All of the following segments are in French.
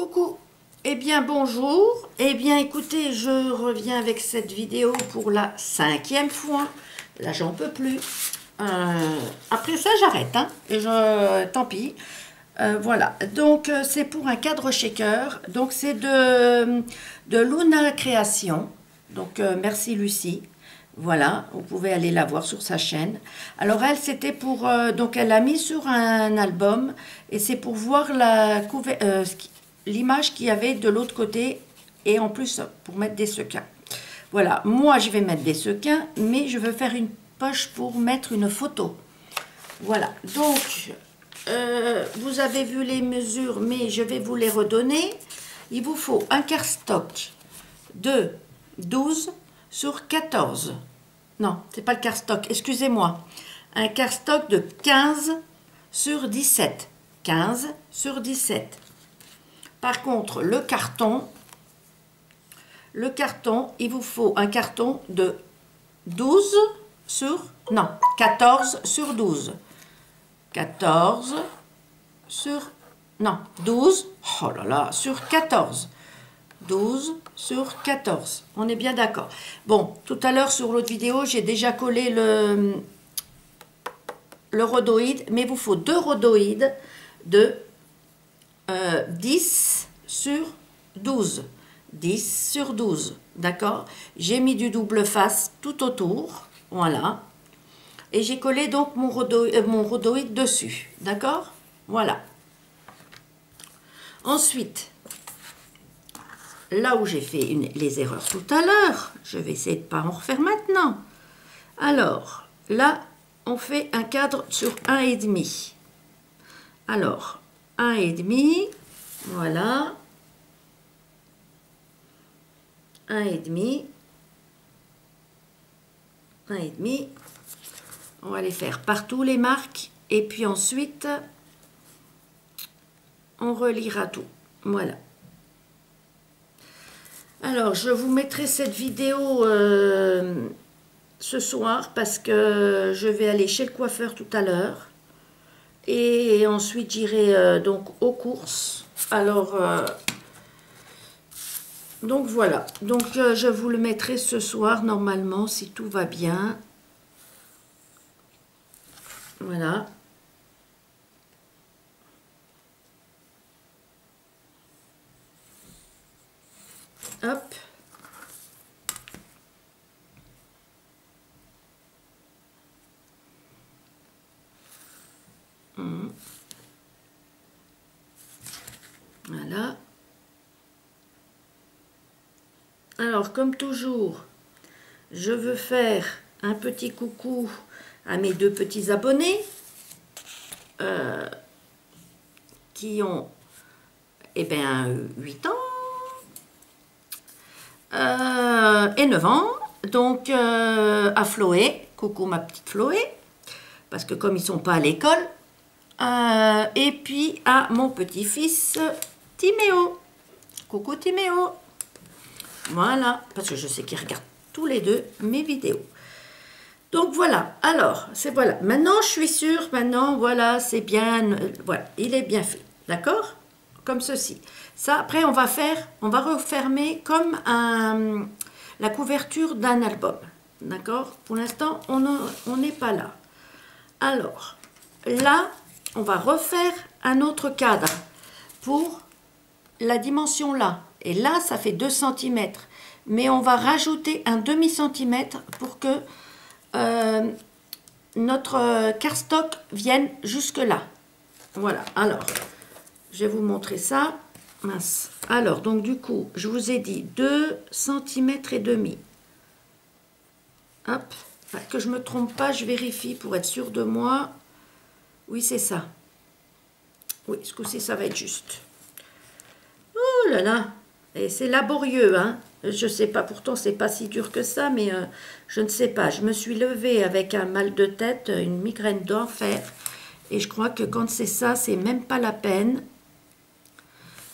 Coucou, eh bien bonjour, eh bien écoutez, je reviens avec cette vidéo pour la 5e fois, là j'en peux plus, après ça j'arrête, hein, tant pis, voilà, donc c'est pour un cadre shaker, donc c'est de Luna Création, donc merci Lucie. Voilà, vous pouvez aller la voir sur sa chaîne. Alors elle, c'était pour... donc elle l'a mis sur un album et c'est pour voir l'image qu'il y avait de l'autre côté et en plus pour mettre des sequins. Voilà, moi je vais mettre des sequins, mais je veux faire une poche pour mettre une photo. Voilà, donc vous avez vu les mesures, mais je vais vous les redonner. Il vous faut un cardstock de 12 sur 14. Non, c'est pas le cardstock, excusez-moi. Un cardstock de 15 sur 17. 15 sur 17. Par contre, le carton, il vous faut un carton de 12 sur... Non, 14 sur 12. 14 sur... Non, 12. Oh là là, sur 14. 12 sur 14. On est bien d'accord. Bon, tout à l'heure sur l'autre vidéo, j'ai déjà collé le rhodoïde, mais il vous faut deux rhodoïdes de 10 sur 12. 10 sur 12, d'accord? J'ai mis du double face tout autour, voilà. Et j'ai collé donc mon rhodoïde dessus, d'accord? Voilà. Ensuite, là où j'ai fait les erreurs tout à l'heure, je vais essayer de ne pas en refaire maintenant. Alors, là, on fait un cadre sur 1,5. Alors, 1,5, voilà. 1,5. 1,5. On va les faire partout, les marques. Et puis ensuite, on reliera tout. Voilà. Alors, je vous mettrai cette vidéo ce soir parce que je vais aller chez le coiffeur tout à l'heure. Et ensuite, j'irai donc aux courses. Alors, donc voilà. Donc, je vous le mettrai ce soir normalement si tout va bien. Voilà. Hop. Voilà. Alors, comme toujours, je veux faire un petit coucou à mes deux petits abonnés qui ont, eh bien, 8 ans et 9 ans. Donc, à Chloé, coucou ma petite Chloé, parce que comme ils ne sont pas à l'école, et puis à mon petit-fils Timéo. Coucou Timéo. Voilà, parce que je sais qu'ils regardent tous les deux mes vidéos. Donc voilà, alors, c'est voilà. Maintenant, je suis sûre, maintenant, voilà, c'est bien, voilà, il est bien fait, d'accord? Comme ceci. Ça, après, on va refermer comme la couverture d'un album, d'accord? Pour l'instant, on n'est pas là. Alors, là, on va refaire un autre cadre pour la dimension là. Et là, ça fait 2 cm. Mais on va rajouter un demi-centimètre pour que notre cardstock vienne jusque là. Voilà. Alors, je vais vous montrer ça. Mince. Alors, donc du coup, je vous ai dit 2 cm et demi. Hop. Enfin, que je ne me trompe pas, je vérifie pour être sûre de moi. Oui, c'est ça. Oui, ce coup-ci, ça va être juste. Oh là là. Et c'est laborieux, hein. Je sais pas, pourtant c'est pas si dur que ça, mais je ne sais pas. Je me suis levée avec un mal de tête, une migraine d'enfer. Et je crois que quand c'est ça, c'est même pas la peine.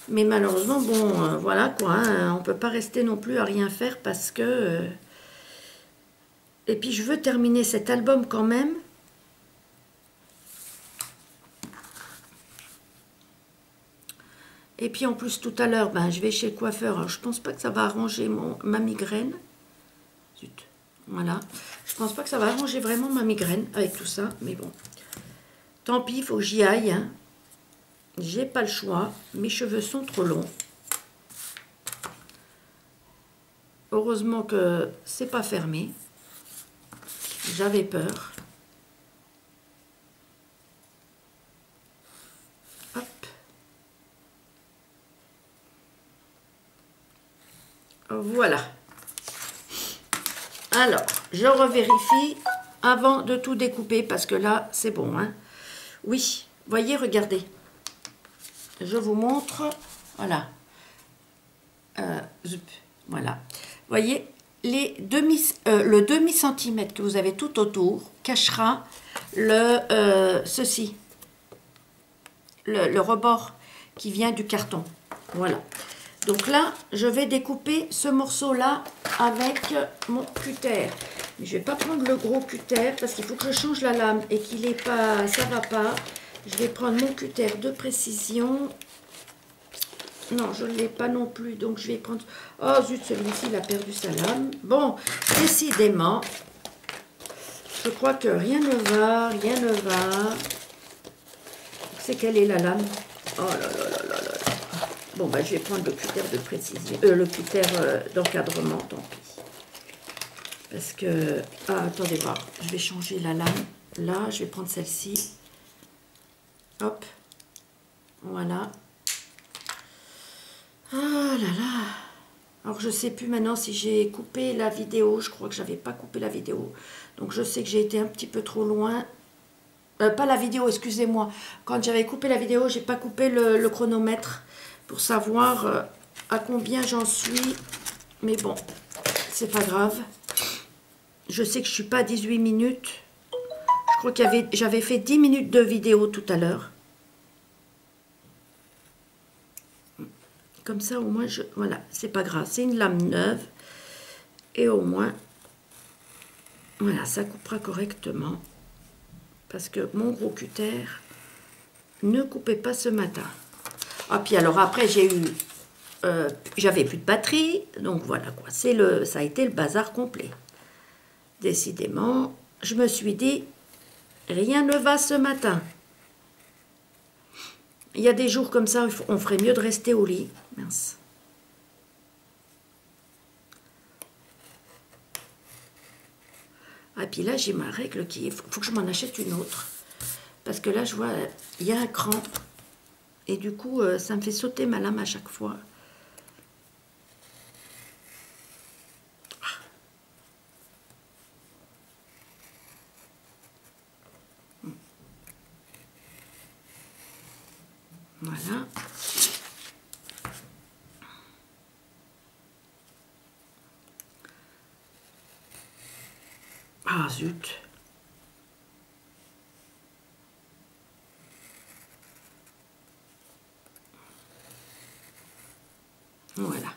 Mais malheureusement, bon, voilà quoi. Hein, on peut pas rester non plus à rien faire parce que... Et puis je veux terminer cet album quand même. Et puis en plus tout à l'heure, ben, je vais chez le coiffeur. Alors, je pense pas que ça va arranger ma migraine. Zut, voilà. Je pense pas que ça va arranger vraiment ma migraine avec tout ça. Mais bon, tant pis, il faut que j'y aille. Hein. J'ai pas le choix. Mes cheveux sont trop longs. Heureusement que c'est pas fermé. J'avais peur. Hop. Voilà. Alors, je revérifie avant de tout découper parce que là, c'est bon. Hein. Oui, voyez, regardez. Je vous montre. Voilà. Voilà. Voyez, le demi-centimètre que vous avez tout autour cachera ceci. Le rebord qui vient du carton. Voilà. Donc là, je vais découper ce morceau-là avec mon cutter. Mais je ne vais pas prendre le gros cutter parce qu'il faut que je change la lame et qu'il est pas, ça va pas. Je vais prendre mon cutter de précision. Non, je ne l'ai pas non plus, donc je vais prendre... Oh zut, celui-ci, il a perdu sa lame. Bon, décidément, je crois que rien ne va, rien ne va. C'est quelle est la lame? Oh là là là là là. Bon, bah, je vais prendre le cutter de précision, le cutter d'encadrement, tant pis. Parce que... Ah, attendez voir, je vais changer la lame. Là, je vais prendre celle-ci. Hop. Voilà. Ah là là. Alors, je ne sais plus maintenant si j'ai coupé la vidéo. Je crois que je n'avais pas coupé la vidéo. Donc, je sais que j'ai été un petit peu trop loin. Pas la vidéo, excusez-moi. Quand j'avais coupé la vidéo, j'ai pas coupé le chronomètre pour savoir à combien j'en suis. Mais bon, c'est pas grave. Je sais que je suis pas à 18 minutes. Je crois que j'avais fait 10 minutes de vidéo tout à l'heure. Comme ça, au moins, voilà, c'est pas grave. C'est une lame neuve. Et au moins, voilà, ça coupera correctement. Parce que mon gros cutter ne coupait pas ce matin. Ah, puis alors après, j'avais plus de batterie. Donc voilà quoi, ça a été le bazar complet. Décidément, je me suis dit, rien ne va ce matin. Il y a des jours comme ça, on ferait mieux de rester au lit. Mince. Ah, puis là, j'ai ma règle qui est... Faut que je m'en achète une autre. Parce que là, je vois, il y a un cran. Et du coup, ça me fait sauter ma lame à chaque fois. Voilà. Ah, zut. Voilà.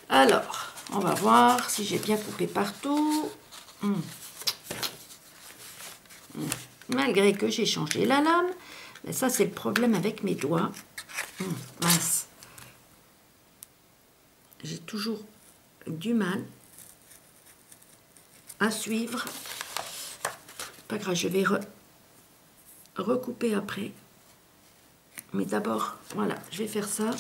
Alors, on va voir si j'ai bien coupé partout. Malgré que j'ai changé la lame. Mais ça, c'est le problème avec mes doigts. Mince. J'ai toujours du mal à suivre. Pas grave, je vais recouper après. Mais d'abord, voilà, je vais faire ça.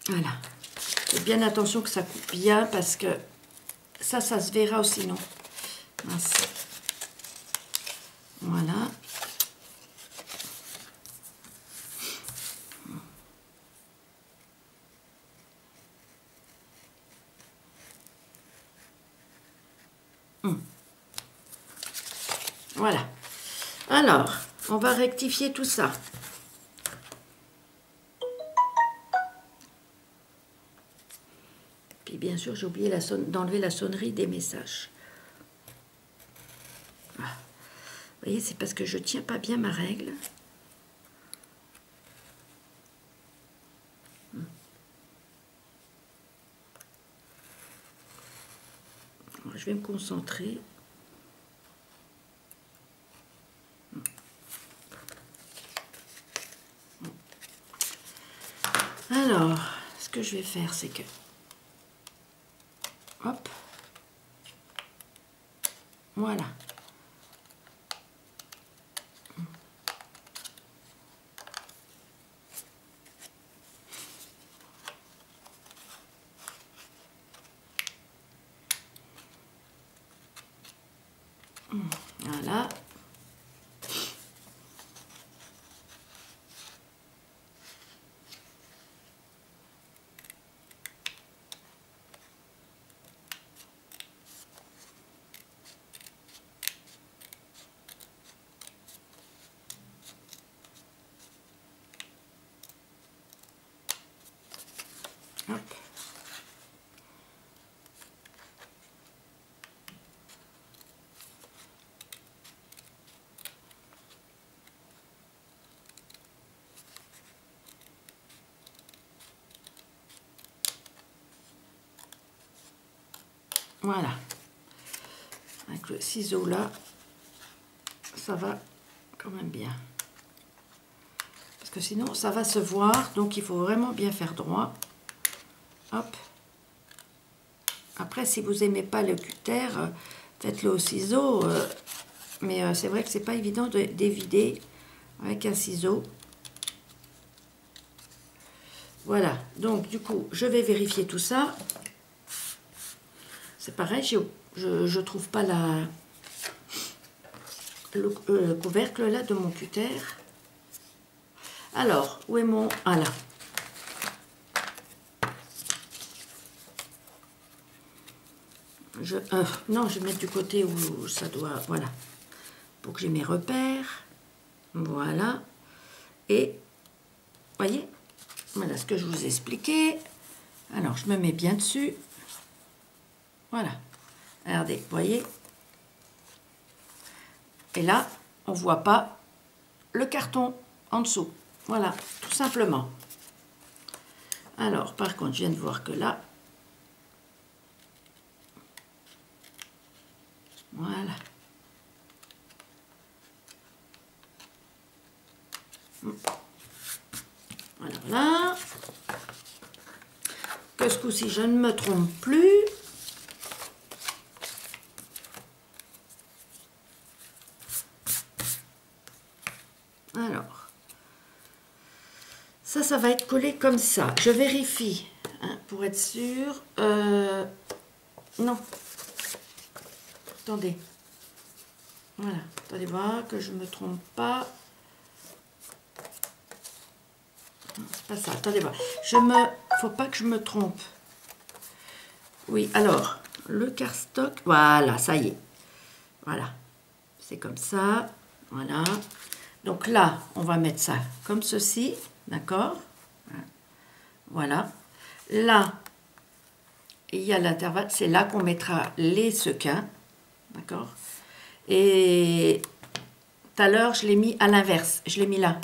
Voilà. Faites bien attention que ça coupe bien parce que ça se verra aussi, non. Mince. Voilà. Voilà. Alors, on va rectifier tout ça. Puis bien sûr, j'ai oublié d'enlever la sonnerie des messages. Ah. Vous voyez, c'est parce que je tiens pas bien ma règle. Je vais me concentrer. Alors, ce que je vais faire, c'est que... Hop. Voilà. Voilà. Hop. Voilà. Avec le ciseau là, ça va quand même bien. Parce que sinon, ça va se voir. Donc, il faut vraiment bien faire droit. Hop. Après, si vous n'aimez pas le cutter, faites-le au ciseau. Mais c'est vrai que c'est pas évident d'évider avec un ciseau. Voilà. Donc, du coup, je vais vérifier tout ça. C'est pareil, je trouve pas le couvercle là de mon cutter. Alors, où est mon... Ah là. Non, je vais mettre du côté où ça doit... Voilà. Pour que j'ai mes repères. Voilà. Et, voyez, voilà ce que je vous ai expliqué. Alors, je me mets bien dessus. Voilà. Regardez, vous voyez. Et là, on ne voit pas le carton en dessous. Voilà, tout simplement. Alors, par contre, je viens de voir que là... Voilà. Voilà, voilà. Que ce coup-ci, je ne me trompe plus. Alors, ça va être collé comme ça. Je vérifie, hein, pour être sûr. Non. Attendez. Voilà. Attendez voir que je ne me trompe pas. C'est pas ça. Attendez voir. Faut pas que je me trompe. Oui, alors, le cardstock. Voilà, ça y est. Voilà. C'est comme ça. Voilà. Donc là, on va mettre ça comme ceci. D'accord? Voilà. Là, il y a l'intervalle. C'est là qu'on mettra les sequins. D'accord? Et tout à l'heure, je l'ai mis à l'inverse. Je l'ai mis là.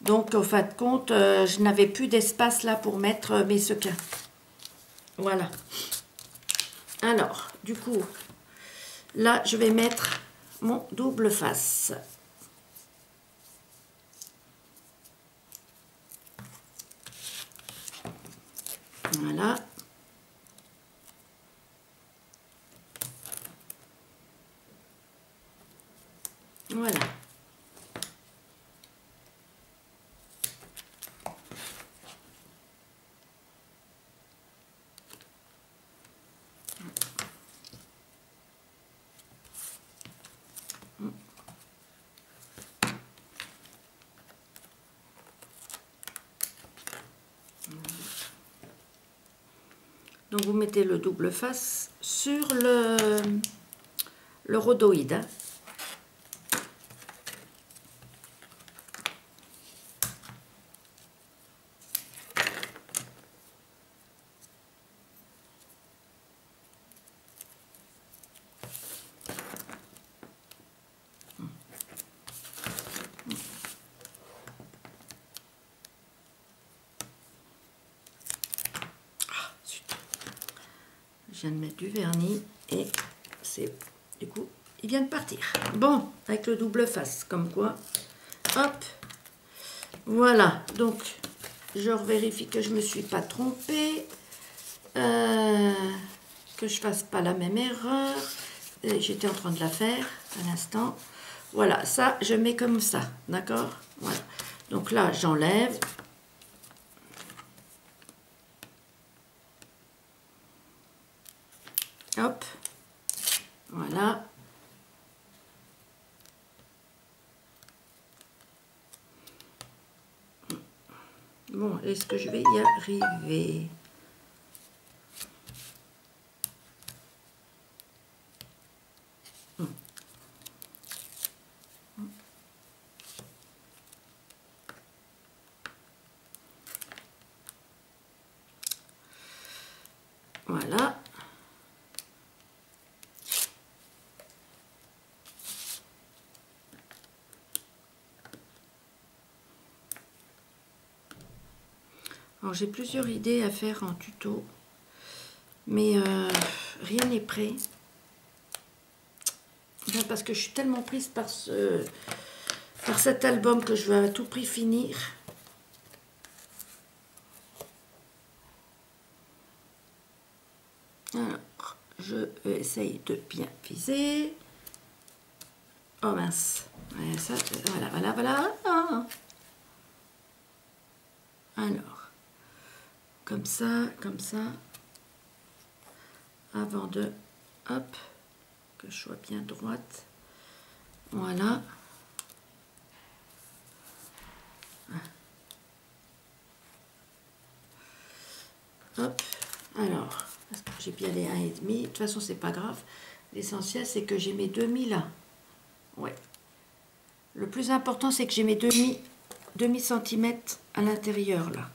Donc, au fin de compte, je n'avais plus d'espace là pour mettre mes sequins. Voilà. Alors, du coup, là, je vais mettre mon double face. Voilà. Voilà. Donc vous mettez le double face sur le rhodoïde. Hein. Je viens de mettre du vernis et c'est... Du coup, il vient de partir. Bon, avec le double face, comme quoi. Hop. Voilà, donc, je vérifie que je ne me suis pas trompée. Que je fasse pas la même erreur. J'étais en train de la faire à l'instant. Voilà, ça, je mets comme ça, d'accord? Voilà. Donc là, j'enlève. Hop. Voilà. Bon, est-ce que je vais y arriver? Voilà. Alors j'ai plusieurs idées à faire en tuto, mais rien n'est prêt. Enfin, parce que je suis tellement prise par cet album que je veux à tout prix finir. Alors, je essaye de bien viser. Oh mince. Ouais, ça, voilà, voilà, voilà. Alors, comme ça, avant de, hop, que je sois bien droite. Voilà. Hop, alors, j'ai bien les 1,5. De toute façon, c'est pas grave. L'essentiel, c'est que j'ai mes demi là. Ouais. Le plus important, c'est que j'ai mes demi centimètres à l'intérieur là.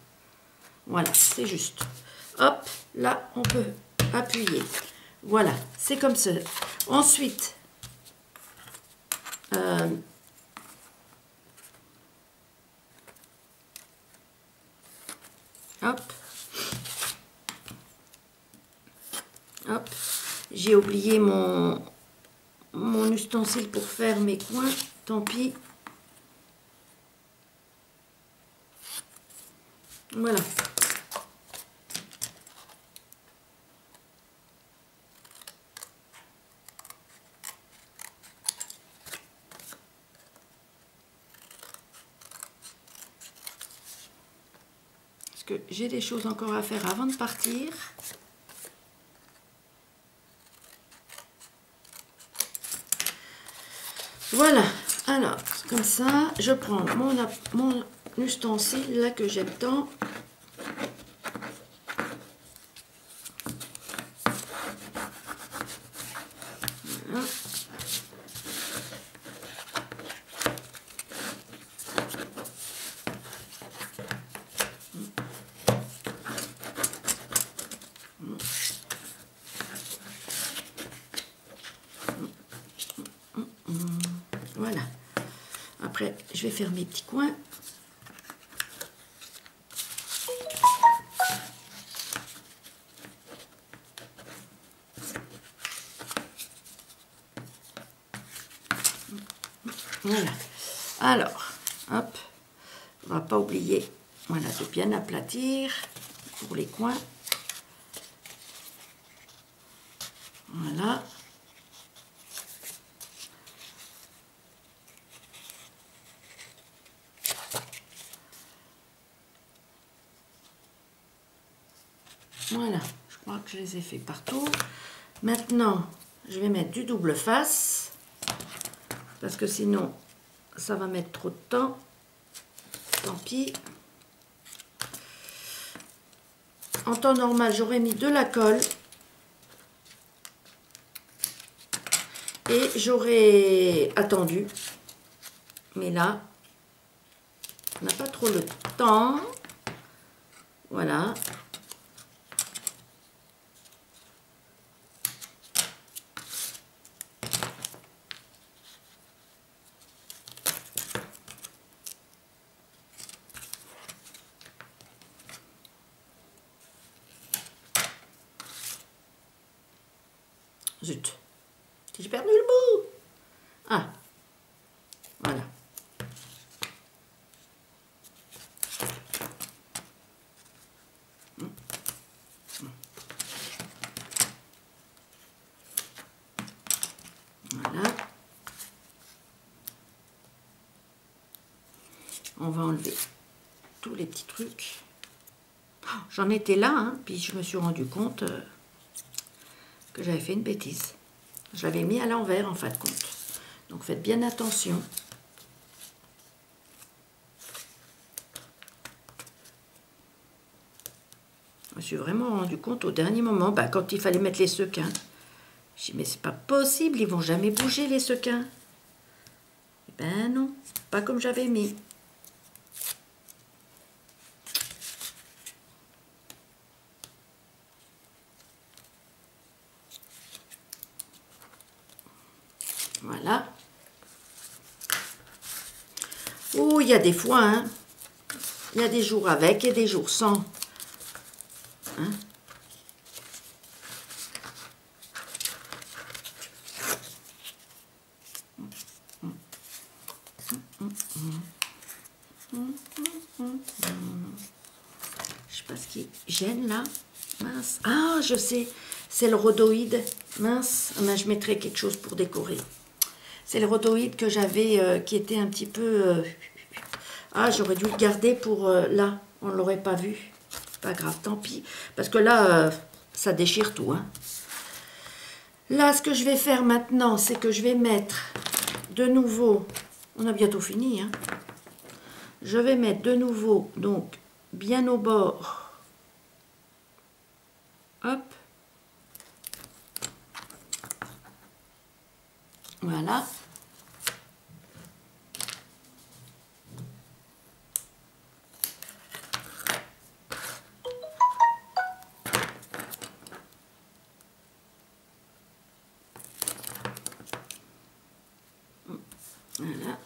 Voilà, c'est juste. Hop, là, on peut appuyer. Voilà, c'est comme ça. Ensuite, hop, hop. J'ai oublié mon ustensile pour faire mes coins. Tant pis. Voilà. Parce que j'ai des choses encore à faire avant de partir. Voilà. Alors, comme ça, je prends mon ustensile là que j'aime tant. Voilà. Voilà. Après, je vais faire mes petits coins. Voilà. Alors, hop, on va pas oublier, voilà, de bien aplatir pour les coins. Voilà. Voilà, je crois que je les ai fait partout. Maintenant, je vais mettre du double face, parce que sinon, ça va mettre trop de temps. Tant pis. En temps normal, j'aurais mis de la colle. Et j'aurais attendu. Mais là, on n'a pas trop le temps. Voilà. Zut. J'ai perdu le bout. Ah, voilà. Voilà. On va enlever tous les petits trucs. Oh, j'en étais là, hein, puis je me suis rendu compte que j'avais fait une bêtise. Je l'avais mis à l'envers en fin de compte. Donc faites bien attention. Je me suis vraiment rendu compte au dernier moment, quand il fallait mettre les sequins. J'ai dit, mais c'est pas possible, ils vont jamais bouger les sequins. Eh ben non, pas comme j'avais mis. Voilà. Oh, il y a des fois, hein. Il y a des jours avec et des jours sans. Hein? Je sais pas ce qui gêne là. Mince. Ah, je sais. C'est le rhodoïde. Mince. Mais je mettrai quelque chose pour décorer. C'est le rhodoïde que j'avais qui était un petit peu... Ah, j'aurais dû le garder pour là. On ne l'aurait pas vu. Pas grave, tant pis. Parce que là, ça déchire tout. Hein. Là, ce que je vais faire maintenant, c'est que je vais mettre de nouveau... On a bientôt fini. Hein. Je vais mettre de nouveau, donc, bien au bord. Hop. Voilà. Voilà.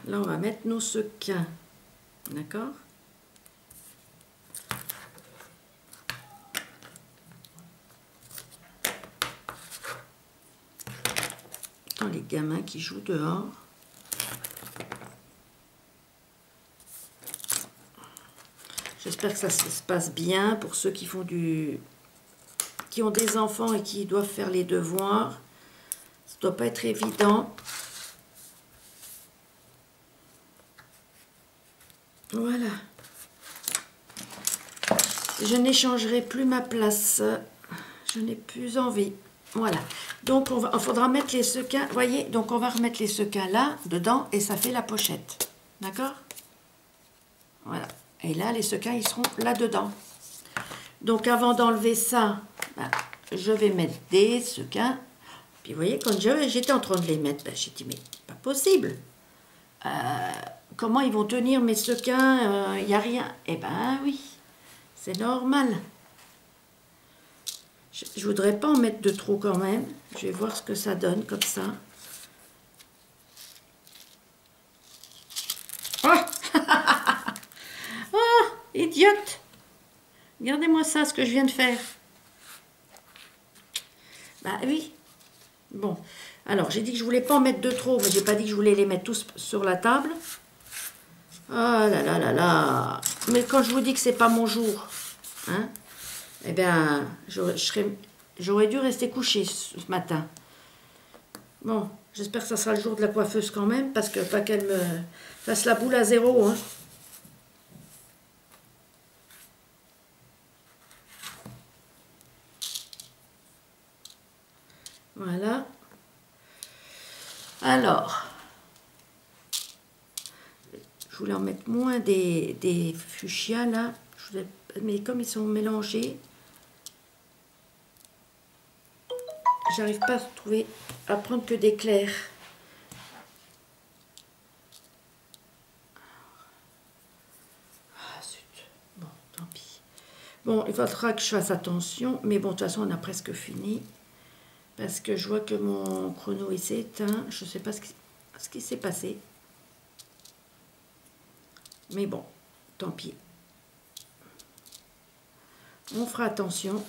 Là, on va mettre nos sequins. D'accord? Dans les gamins qui jouent dehors. J'espère que ça se passe bien pour ceux qui font qui ont des enfants et qui doivent faire les devoirs. Ça ne doit pas être évident. Voilà. Je n'échangerai plus ma place. Je n'ai plus envie. Voilà. Donc, il faudra mettre les sequins. Vous voyez, donc on va remettre les sequins là, dedans, et ça fait la pochette. D'accord? Voilà. Et là, les sequins, ils seront là-dedans. Donc, avant d'enlever ça, je vais mettre des sequins. Puis, vous voyez, quand j'étais en train de les mettre, j'ai dit, mais pas possible. Comment ils vont tenir mes sequins? Il n'y a rien. Eh ben oui, c'est normal. Je voudrais pas en mettre de trop quand même. Je vais voir ce que ça donne comme ça. Oh, oh, idiote! Regardez-moi ça, ce que je viens de faire. Bah oui. Bon. Alors, j'ai dit que je voulais pas en mettre de trop, mais j'ai pas dit que je voulais les mettre tous sur la table. Oh là là là là. Mais quand je vous dis que c'est pas mon jour, hein, eh bien, j'aurais dû rester couchée ce matin. Bon, j'espère que ça sera le jour de la coiffeuse quand même, parce que pas qu'elle me fasse la boule à zéro. Hein. Voilà. Alors, je voulais en mettre moins des fuchsias là, mais comme ils sont mélangés, j'arrive pas à prendre que des clairs. Ah zut, bon, tant pis. Bon, il faudra que je fasse attention, mais bon, de toute façon, on a presque fini. Parce que je vois que mon chrono il s'est éteint. Je ne sais pas ce qui s'est passé. Mais bon, tant pis. On fera attention.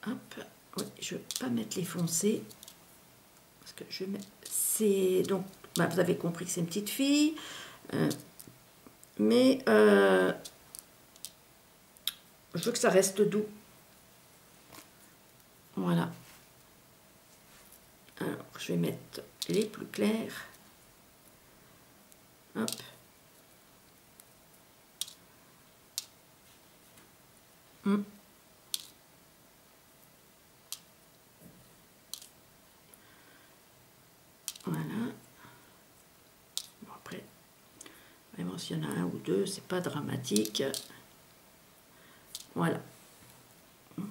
Hop. Oui, je ne vais pas mettre les foncés. Parce que je mets... C'est... Donc, bah, vous avez compris que c'est une petite fille. Mais je veux que ça reste doux. Voilà. Alors, je vais mettre les plus clairs. Hop. Voilà. Bon, après, vraiment, s'il y en a un ou deux, c'est pas dramatique. Voilà. On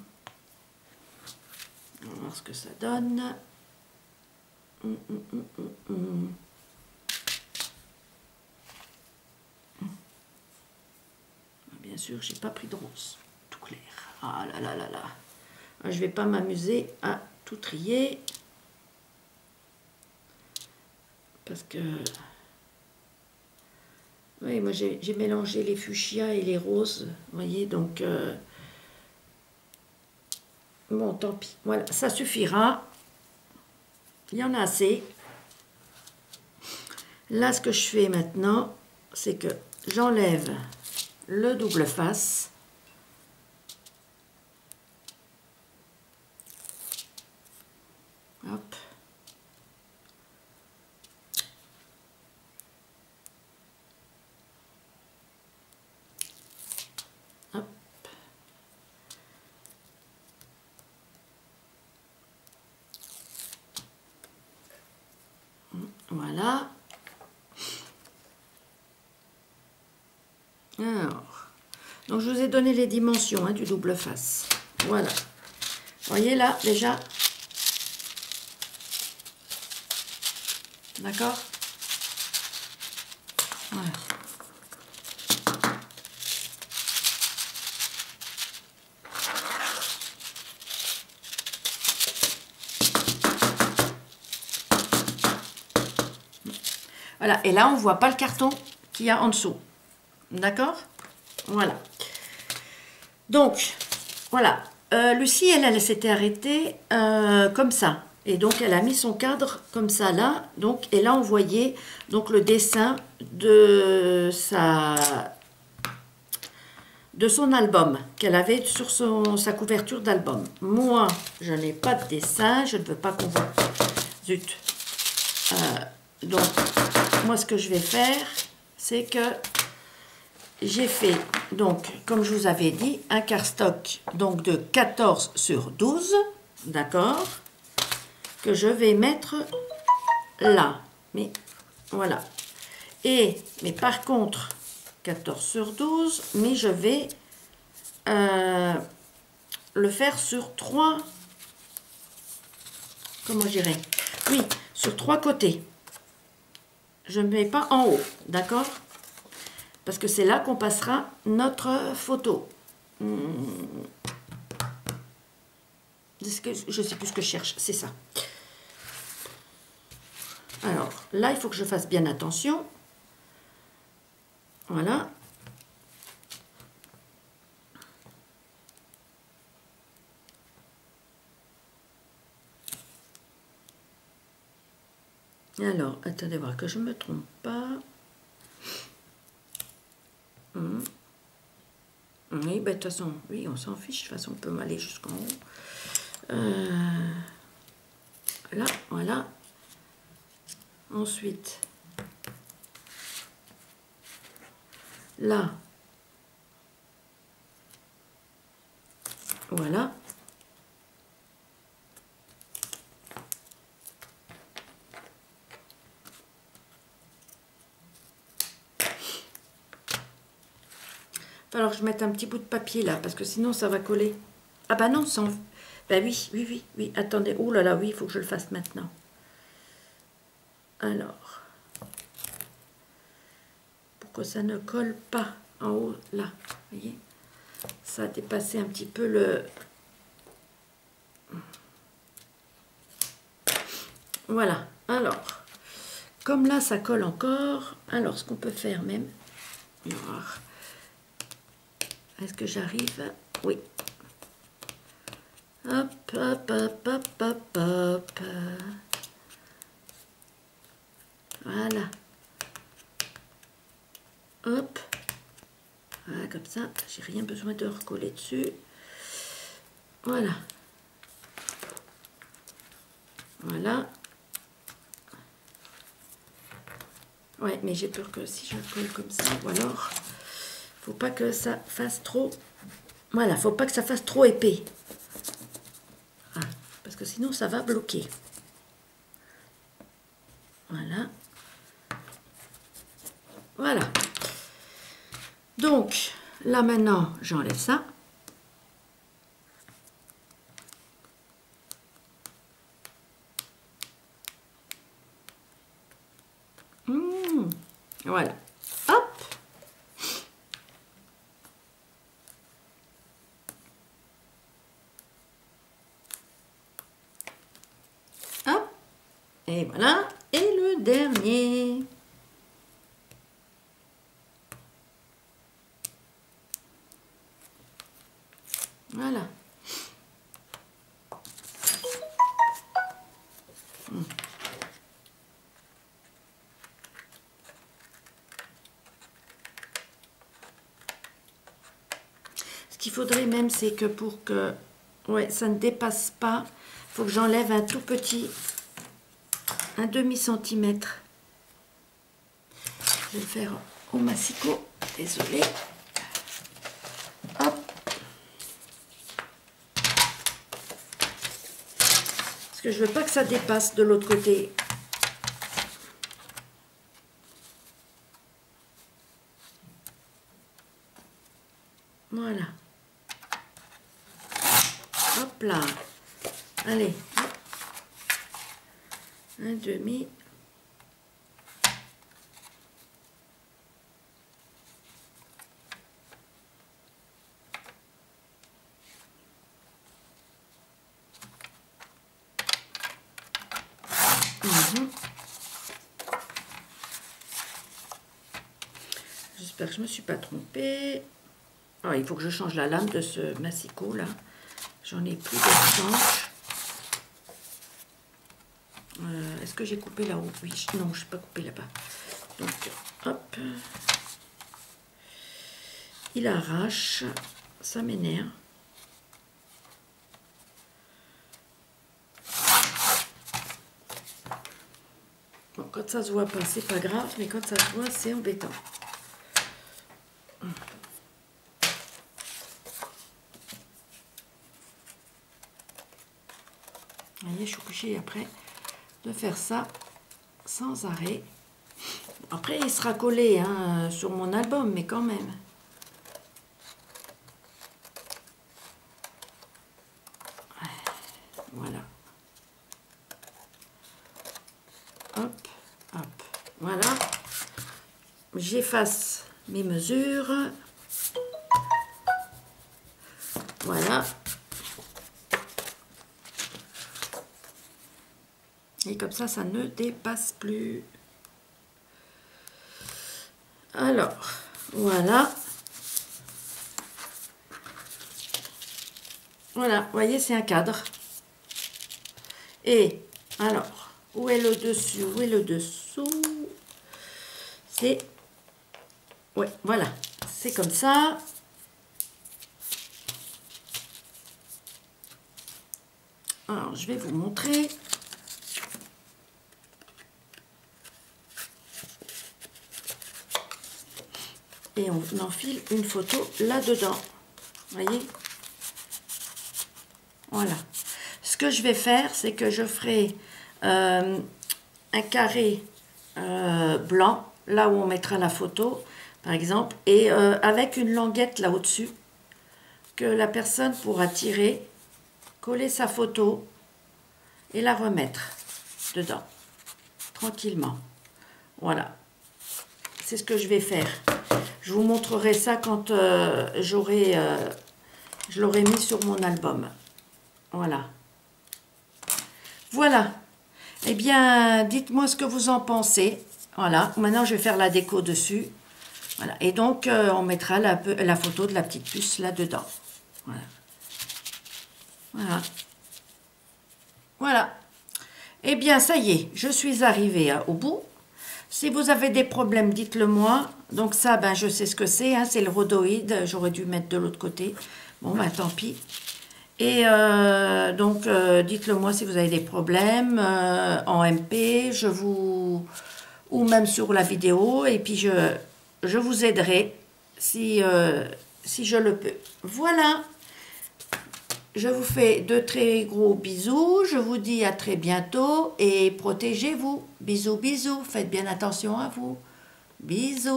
va voir ce que ça donne. Bien sûr, j'ai pas pris de rose tout clair. Ah là là là là. Je vais pas m'amuser à tout trier. Parce que... Oui, moi j'ai mélangé les fuchsias et les roses. Vous voyez, donc... Bon, tant pis. Voilà, ça suffira. Il y en a assez. Là, ce que je fais maintenant, c'est que j'enlève le double face. Hop. Hop. Voilà. Alors, donc je vous ai donné les dimensions du double face. Voilà. Vous voyez là, déjà. D'accord? Voilà. Voilà, et là on ne voit pas le carton qu'il y a en dessous. D'accord? Voilà. Donc, voilà. Lucie, elle s'était arrêtée comme ça. Et donc, elle a mis son cadre comme ça, là. Donc, et là, on voyait donc, le dessin de son album qu'elle avait sur sa couverture d'album. Moi, je n'ai pas de dessin. Je ne veux pas qu'on voit. Zut. Donc, moi, ce que je vais faire, c'est que j'ai fait, donc, comme je vous avais dit, un cardstock donc, de 14 sur 12, d'accord, que je vais mettre là. Mais, voilà. Mais par contre, 14 sur 12, mais je vais le faire sur 3, comment je dirais? Oui, sur 3 côtés. Je ne mets pas en haut, d'accord? Parce que c'est là qu'on passera notre photo. Je ne sais plus ce que je cherche, c'est ça. Alors, là, il faut que je fasse bien attention. Voilà. Alors, attendez voir que je ne me trompe pas. Oui, ben, de toute façon, oui, on s'en fiche. De toute façon, on peut m'aller jusqu'en haut. Là, voilà. Ensuite, là, voilà. Il va falloir que je mette un petit bout de papier là, parce que sinon ça va coller. Ah bah non, sans... Ben oui, attendez. Oh là là, oui, il faut que je le fasse maintenant. Alors, pour que ça ne colle pas en haut, là, vous voyez, ça a dépassé un petit peu le... Voilà, alors, comme là ça colle encore, alors ce qu'on peut faire même, est-ce que j'arrive? Oui. Hop, hop, hop, hop, hop, hop. Voilà. Hop. Voilà, comme ça, j'ai rien besoin de recoller dessus. Voilà. Voilà. Ouais, mais j'ai peur que si je colle comme ça, ou alors, faut pas que ça fasse trop... Voilà, faut pas que ça fasse trop épais. Ah, parce que sinon, ça va bloquer. Voilà. Voilà. Donc, là maintenant, j'enlève ça. Voilà. Hop. Hop. Et voilà. Et le dernier. Voilà. Ce qu'il faudrait même, c'est que pour que ça ne dépasse pas, il faut que j'enlève un tout petit, un demi-centimètre. Je vais le faire au massicot. Désolée. Hop. Parce que je veux pas que ça dépasse de l'autre côté. Voilà. Hop là. Allez. Un demi. J'espère que je ne me suis pas trompée. Ah, il faut que je change la lame de ce massicot là. J'en ai plus de change. Est-ce que j'ai coupé là-haut? Oui, non, je n'ai pas coupé là-bas. Donc, hop. Il arrache. Ça m'énerve. Bon, quand ça se voit pas, c'est pas grave, mais quand ça se voit, c'est embêtant. Vous voyez, je suis obligée après de faire ça sans arrêt. Après, il sera collé hein, sur mon album, mais quand même. Voilà. Hop, hop. Voilà. J'efface mes mesures. Voilà. Et comme ça ne dépasse plus. Alors, voilà. Voilà, vous voyez, c'est un cadre. Et, alors, où est le dessus? Où est le dessous? C'est... Ouais, voilà. C'est comme ça. Alors, je vais vous montrer. Et on enfile une photo là-dedans. Vous voyez? Voilà. Ce que je vais faire, c'est que je ferai un carré blanc, là où on mettra la photo, par exemple, et avec une languette là au-dessus, que la personne pourra tirer, coller sa photo et la remettre dedans, tranquillement. Voilà. C'est ce que je vais faire. Je vous montrerai ça quand je l'aurai mis sur mon album. Voilà. Voilà. Eh bien, dites-moi ce que vous en pensez. Voilà, maintenant je vais faire la déco dessus. Voilà, et donc on mettra la photo de la petite puce là-dedans. Voilà. Voilà. Voilà. Eh bien, ça y est, je suis arrivée au bout. Si vous avez des problèmes, dites-le moi. Donc ça, ben, je sais ce que c'est, hein, c'est le rhodoïde. J'aurais dû mettre de l'autre côté. Bon, ben, tant pis. Et donc, dites-le moi si vous avez des problèmes en MP, ou même sur la vidéo. Et puis, je vous aiderai si je le peux. Voilà. Je vous fais de très gros bisous. Je vous dis à très bientôt et protégez-vous. Bisous, bisous. Faites bien attention à vous. Bisous.